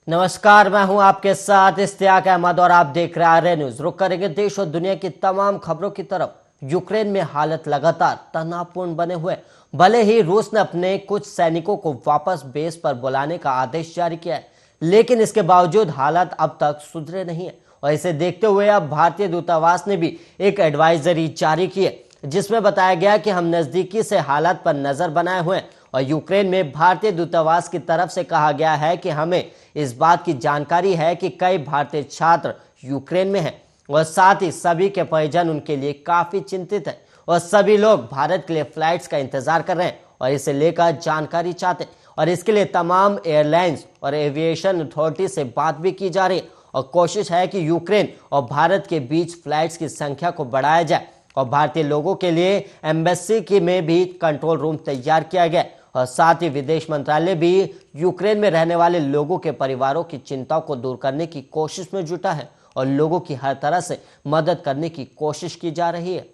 नमस्कार, मैं हूं आपके साथ इश्तियाक अहमद और आप देख रहे हैं आर्य न्यूज। रुक करेंगे देश और दुनिया की तमाम खबरों की तरफ। यूक्रेन में हालत लगातार तनावपूर्ण बने हुए। भले ही रूस ने अपने कुछ सैनिकों को वापस बेस पर बुलाने का आदेश जारी किया है, लेकिन इसके बावजूद हालात अब तक सुधरे नहीं है। और इसे देखते हुए अब भारतीय दूतावास ने भी एक एडवाइजरी जारी की है, जिसमें बताया गया कि हम नजदीकी से हालात पर नजर बनाए हुए हैं। और यूक्रेन में भारतीय दूतावास की तरफ से कहा गया है कि हमें इस बात की जानकारी है कि कई भारतीय छात्र यूक्रेन में हैं और साथ ही सभी के परिजन उनके लिए काफी चिंतित हैं और सभी लोग भारत के लिए फ्लाइट्स का इंतजार कर रहे हैं और इसे लेकर जानकारी चाहते हैं। और इसके लिए तमाम एयरलाइंस और एविएशन अथॉरिटी से बात भी की जा रही है और कोशिश है कि यूक्रेन और भारत के बीच फ्लाइट्स की संख्या को बढ़ाया जाए। और भारतीय लोगों के लिए एम्बेसी की में भी कंट्रोल रूम तैयार किया गया और साथ ही विदेश मंत्रालय भी यूक्रेन में रहने वाले लोगों के परिवारों की चिंताओं को दूर करने की कोशिश में जुटा है और लोगों की हर तरह से मदद करने की कोशिश की जा रही है।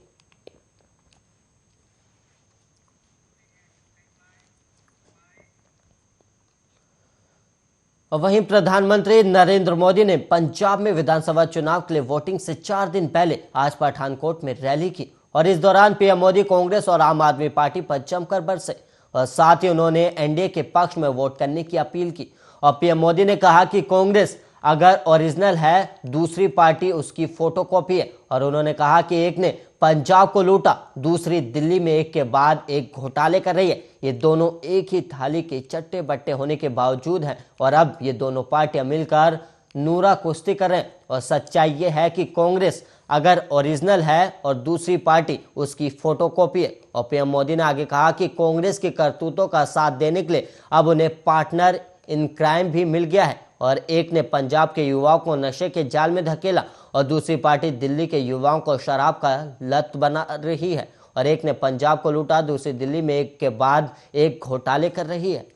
और वहीं प्रधानमंत्री नरेंद्र मोदी ने पंजाब में विधानसभा चुनाव के लिए वोटिंग से 4 दिन पहले आज पठानकोट में रैली की और इस दौरान पीएम मोदी कांग्रेस और आम आदमी पार्टी पर जमकर बरसे और साथ ही उन्होंने एनडीए के पक्ष में वोट करने की अपील की। और पीएम मोदी ने कहा कि कांग्रेस अगर ओरिजिनल है, दूसरी पार्टी उसकी फोटोकॉपी है। और उन्होंने कहा कि एक ने पंजाब को लूटा, दूसरी दिल्ली में एक के बाद एक घोटाले कर रही है। ये दोनों एक ही थाली के चट्टे बट्टे होने के बावजूद हैं और अब ये दोनों पार्टियां मिलकर नूरा कुश्ती कर रहे हैं। और सच्चाई ये है कि कांग्रेस अगर ओरिजिनल है और दूसरी पार्टी उसकी फोटोकॉपी है। और पीएम मोदी ने आगे कहा कि कांग्रेस की करतूतों का साथ देने के लिए अब उन्हें पार्टनर इन क्राइम भी मिल गया है और एक ने पंजाब के युवाओं को नशे के जाल में धकेला और दूसरी पार्टी दिल्ली के युवाओं को शराब का लत बना रही है। और एक ने पंजाब को लूटा, दूसरी दिल्ली में एक के बाद एक घोटाले कर रही है।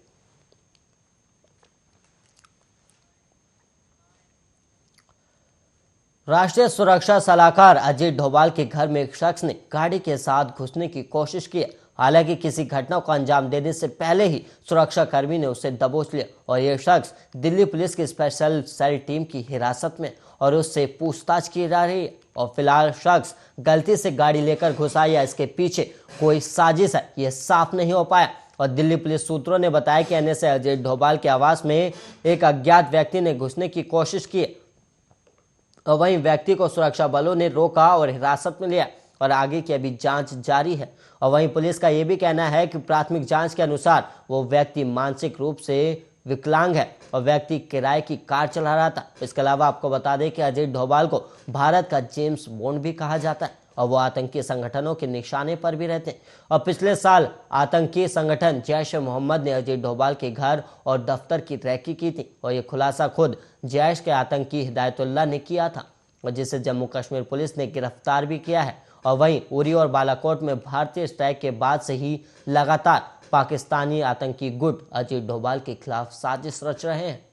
राष्ट्रीय सुरक्षा सलाहकार अजीत डोभाल के घर में एक शख्स ने गाड़ी के साथ घुसने की कोशिश की। हालांकि किसी घटना को अंजाम देने से पहले ही सुरक्षा कर्मी ने उसे दबोच लिया और यह शख्स दिल्ली पुलिस की स्पेशल सेल टीम की हिरासत में और उससे पूछताछ की जा रही है। और फिलहाल शख्स गलती से गाड़ी लेकर घुसा या इसके पीछे कोई साजिश है, यह साफ नहीं हो पाया। और दिल्ली पुलिस सूत्रों ने बताया कि एनएसए अजीत डोभाल के आवास में एक अज्ञात व्यक्ति ने घुसने की कोशिश की और वहीं व्यक्ति को सुरक्षा बलों ने रोका और हिरासत में लिया और आगे की अभी जांच जारी है। और वहीं पुलिस का यह भी कहना है कि प्राथमिक जांच के अनुसार वो व्यक्ति मानसिक रूप से विकलांग है और व्यक्ति किराए की कार चला रहा था। इसके अलावा आपको बता दें कि अजीत डोभाल को भारत का जेम्स बॉन्ड भी कहा जाता है और वो आतंकी संगठनों के निशाने पर भी रहते हैं। और पिछले साल आतंकी संगठन जैश ए मोहम्मद ने अजीत डोभाल के घर और दफ्तर की रैकी की थी और ये खुलासा खुद जैश के आतंकी हिदायतुल्लाह ने किया था और जिसे जम्मू कश्मीर पुलिस ने गिरफ्तार भी किया है। और वहीं उरी और बालाकोट में भारतीय स्ट्राइक के बाद से ही लगातार पाकिस्तानी आतंकी गुट अजीत डोभाल के खिलाफ साजिश रच रहे हैं।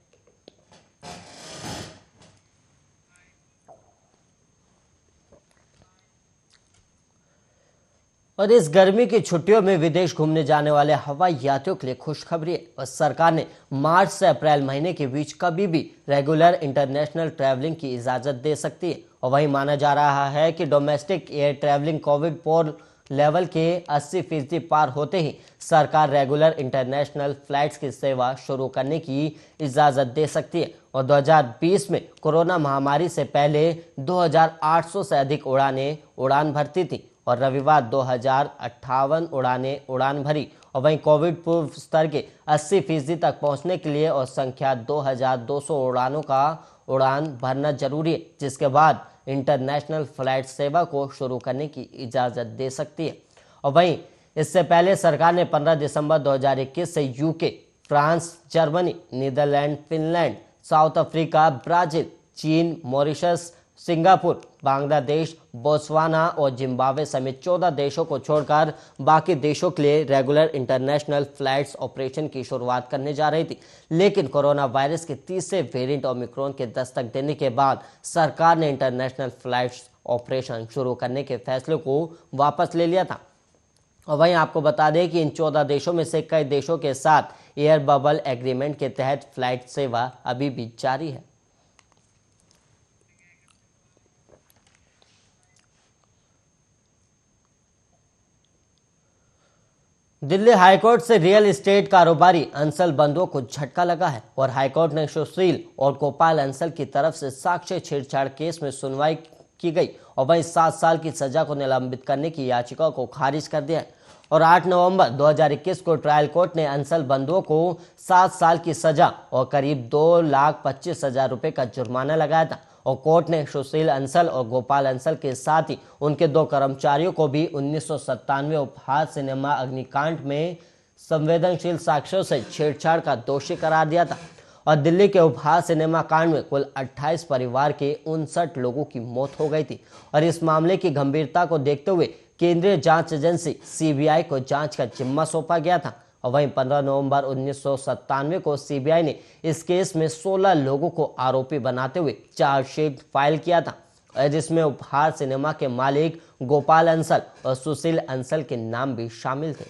और इस गर्मी की छुट्टियों में विदेश घूमने जाने वाले हवाई यात्रियों के लिए खुशखबरी है और सरकार ने मार्च से अप्रैल महीने के बीच कभी भी रेगुलर इंटरनेशनल ट्रैवलिंग की इजाजत दे सकती है। और वहीं माना जा रहा है कि डोमेस्टिक एयर ट्रैवलिंग कोविड-4 लेवल के 80% पार होते ही सरकार रेगुलर इंटरनेशनल फ्लाइट्स की सेवा शुरू करने की इजाजत दे सकती है। और 2020 में कोरोना महामारी से पहले 2800 से अधिक उड़ान भरती थी और रविवार 2058 उड़ान भरी। और वहीं कोविड पूर्व स्तर के 80% तक पहुंचने के लिए और संख्या 2200 उड़ानों का उड़ान भरना जरूरी है, जिसके बाद इंटरनेशनल फ्लाइट सेवा को शुरू करने की इजाज़त दे सकती है। और वहीं इससे पहले सरकार ने 15 दिसंबर 2021 से UK, France, Germany, Netherlands, Finland, South Africa, Brazil, चीन, मॉरिशस, सिंगापुर, बांग्लादेश, बोत्सवाना और जिम्बाब्वे समेत 14 देशों को छोड़कर बाकी देशों के लिए रेगुलर इंटरनेशनल फ्लाइट्स ऑपरेशन की शुरुआत करने जा रही थी। लेकिन कोरोना वायरस के तीसरे वेरिएंट ओमिक्रॉन के दस्तक देने के बाद सरकार ने इंटरनेशनल फ्लाइट्स ऑपरेशन शुरू करने के फैसले को वापस ले लिया था। और वहीं आपको बता दें कि इन 14 देशों में से कई देशों के साथ एयर बबल एग्रीमेंट के तहत फ्लाइट सेवा अभी भी जारी है। दिल्ली हाईकोर्ट से रियल एस्टेट कारोबारी अंसल बंधुओं को झटका लगा है और हाईकोर्ट ने सुशील और गोपाल अंसल की तरफ से साक्ष्य छेड़छाड़ केस में सुनवाई की गई और वहीं 7 साल की सजा को निलंबित करने की याचिका को खारिज कर दिया है। और 8 नवंबर 2021 को ट्रायल कोर्ट ने अंसल बंधुओं को 7 साल की सजा और करीब 2,25,000 रुपए का जुर्माना लगाया था। और कोर्ट ने सुशील अंसल और गोपाल अंसल के साथ ही उनके 2 कर्मचारियों को भी 1997 उपहार सिनेमा अग्निकांड में संवेदनशील साक्ष्यों से छेड़छाड़ का दोषी करार दिया था। और दिल्ली के उपहार सिनेमा कांड में कुल 28 परिवार के 59 लोगों की मौत हो गई थी। और इस मामले की गंभीरता को देखते हुए केंद्रीय जांच एजेंसी सीबीआई को जांच का जिम्मा सौंपा गया था। और वहीं 15 नवंबर 1997 को सीबीआई ने इस केस में 16 लोगों को आरोपी बनाते हुए चार्जशीट फाइल किया था, जिसमें उपहार सिनेमा के मालिक गोपाल अंसल और सुशील अंसल के नाम भी शामिल थे।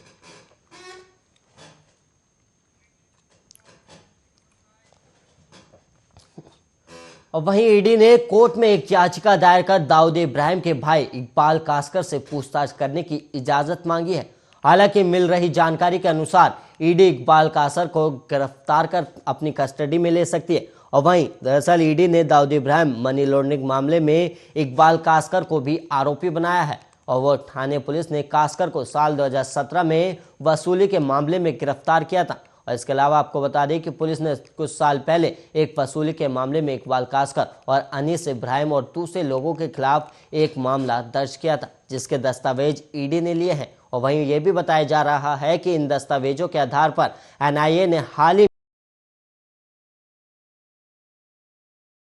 और वहीं ईडी ने कोर्ट में एक याचिका दायर कर दाऊद इब्राहिम के भाई इकबाल कासकर से पूछताछ करने की इजाजत मांगी है। हालांकि मिल रही जानकारी के अनुसार ईडी इकबाल कासकर को गिरफ्तार कर अपनी कस्टडी में ले सकती है। और वहीं दरअसल ईडी ने दाऊद इब्राहिम मनी लॉन्ड्रिंग मामले में इकबाल कासकर को भी आरोपी बनाया है। और वो थाने पुलिस ने कासकर को साल 2017 में वसूली के मामले में गिरफ्तार किया था। और इसके अलावा आपको बता दें कि पुलिस ने कुछ साल पहले एक वसूली के मामले में इकबाल कासकर और अनीस इब्राहिम और दूसरे लोगों के खिलाफ एक मामला दर्ज किया था, जिसके दस्तावेज ईडी ने लिए हैं। और वहीं ये भी बताया जा रहा है कि इन दस्तावेजों के आधार पर एनआईए ने हाल ही